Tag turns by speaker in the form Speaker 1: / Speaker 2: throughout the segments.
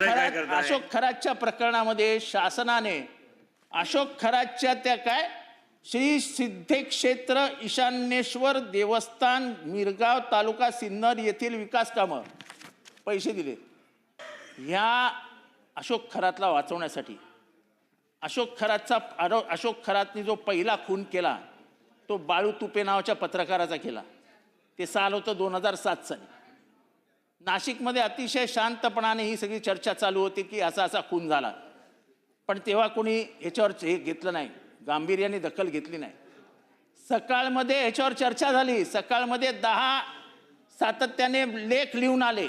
Speaker 1: अशोक खरातच्या प्रकरणामध्ये शासनाने अशोक खरातच्या त्या काय श्री सिद्धेक्षेत्र ईशान्येश्वर देवस्थान मिरगाव तालुका सिन्नर येथील विकास कामं पैसे दिले। ह्या अशोक खरातला वाचवण्यासाठी अशोक खरातने जो पहिला खून केला तो बाळू तुपे नावाच्या पत्रकाराचा केला। ते साल होतं 2007 साली। नाशिकमध्ये अतिशय शांतपणाने ही सगळी चर्चा चालू होती की असा खून झाला, पण तेव्हा कोणी ह्याच्यावर हे घेतलं नाही, गांभीर्याने दखल घेतली नाही। सकाळमध्ये ह्याच्यावर चर्चा झाली, सकाळमध्ये 10 सातत्याने लेख लिहून आले।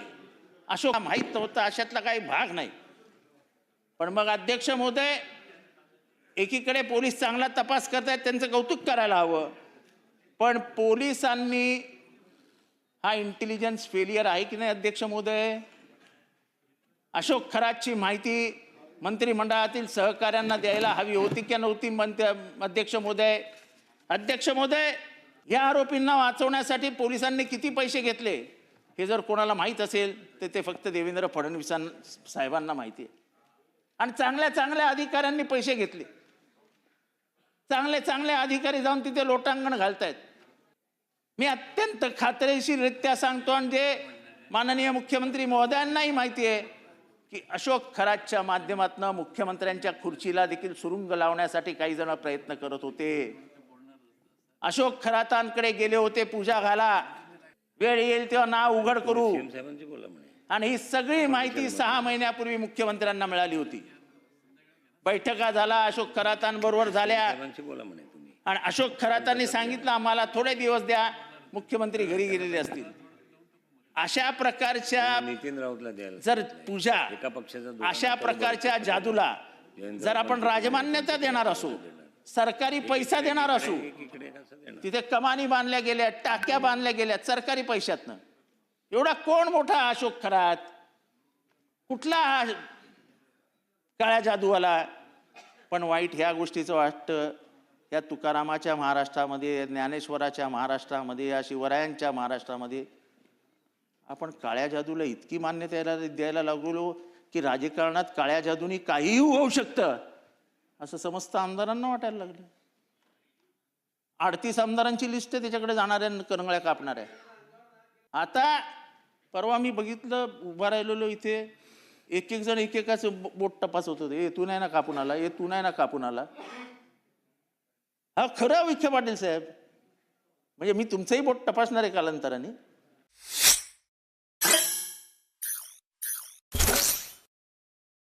Speaker 1: अशोक माहीत नव्हतं, अशातला काही भाग नाही। पण मग अध्यक्ष महोदय, एकीकडे पोलीस चांगला तपास करतायत, त्यांचं कौतुक करायला हवं, पण पोलिसांनी हा इंटेलिजन्स फेलियर आहे की नाही अध्यक्ष महोदय? अशोक खरातची माहिती मंत्रिमंडळातील सहकाऱ्यांना द्यायला हवी होती की नव्हती अध्यक्ष महोदय? अध्यक्ष महोदय, या आरोपींना वाचवण्यासाठी पोलिसांनी किती पैसे घेतले हे जर कोणाला माहीत असेल तर ते फक्त देवेंद्र फडणवीस साहेबांना माहिती आहे। आणि चांगल्या अधिकाऱ्यांनी पैसे घेतले, चांगले अधिकारी जाऊन तिथे लोटांगण घालतायत। मी अत्यंत खात्रीशीररित्या सांगतो, आणि जे माननीय मुख्यमंत्री महोदयांनाही माहिती आहे की अशोक खरातच्या माध्यमातून मुख्यमंत्र्यांच्या खुर्चीला देखील सुरुंग लावण्यासाठी काही जण प्रयत्न करत होते। अशोक खरातांकडे गेले होते, पूजा घाला, वेळ येईल तेव्हा नाव उघड करू, आणि ही सगळी माहिती 6 महिन्यापूर्वी मुख्यमंत्र्यांना मिळाली होती। बैठका झाला, अशोक खरातांबरोबर झाल्या, आणि अशोक खरातांनी सांगितलं आम्हाला थोडे दिवस द्या, मुख्यमंत्री घरी गेलेले असतील। अशा प्रकारच्या
Speaker 2: नितीन राऊतला द्यायला
Speaker 1: जर पूजा,
Speaker 2: एका पक्षाचा
Speaker 1: अशा प्रकारच्या जादूला जर आपण राजमान्यता देणार असू, सरकारी पैसा देणार असू, तिथे कमानी बांधल्या गेल्या, टाक्या बांधल्या गेल्या सरकारी पैशातनं, एवढा कोण मोठा अशोक खरात? कुठला काळ्या जादूवाला? पण वाईट ह्या गोष्टीचं वाटतं, या तुकारामाच्या महाराष्ट्रामध्ये, ज्ञानेश्वराच्या महाराष्ट्रामध्ये, या शिवरायांच्या महाराष्ट्रामध्ये आपण काळ्या जादूला इतकी मान्यता द्यायला लागलो की राजकारणात काळ्या जादूनी काहीही होऊ शकतं असं समस्त आमदारांना वाटायला लागलं। 38 आमदारांची लिस्ट आहे, त्याच्याकडे जाणाऱ्या करंगळ्या कापणाऱ्या। आता परवा मी बघितलं, उभा राहिलेलो इथे, एक जण एकेकाचं बोट तपासत होते, तू नाही ना कापून आला, तू नाही ना कापून आला। हा खरं विखे पाटील साहेब? म्हणजे मी तुमचंही बोट तपासणार आहे कालांतराने?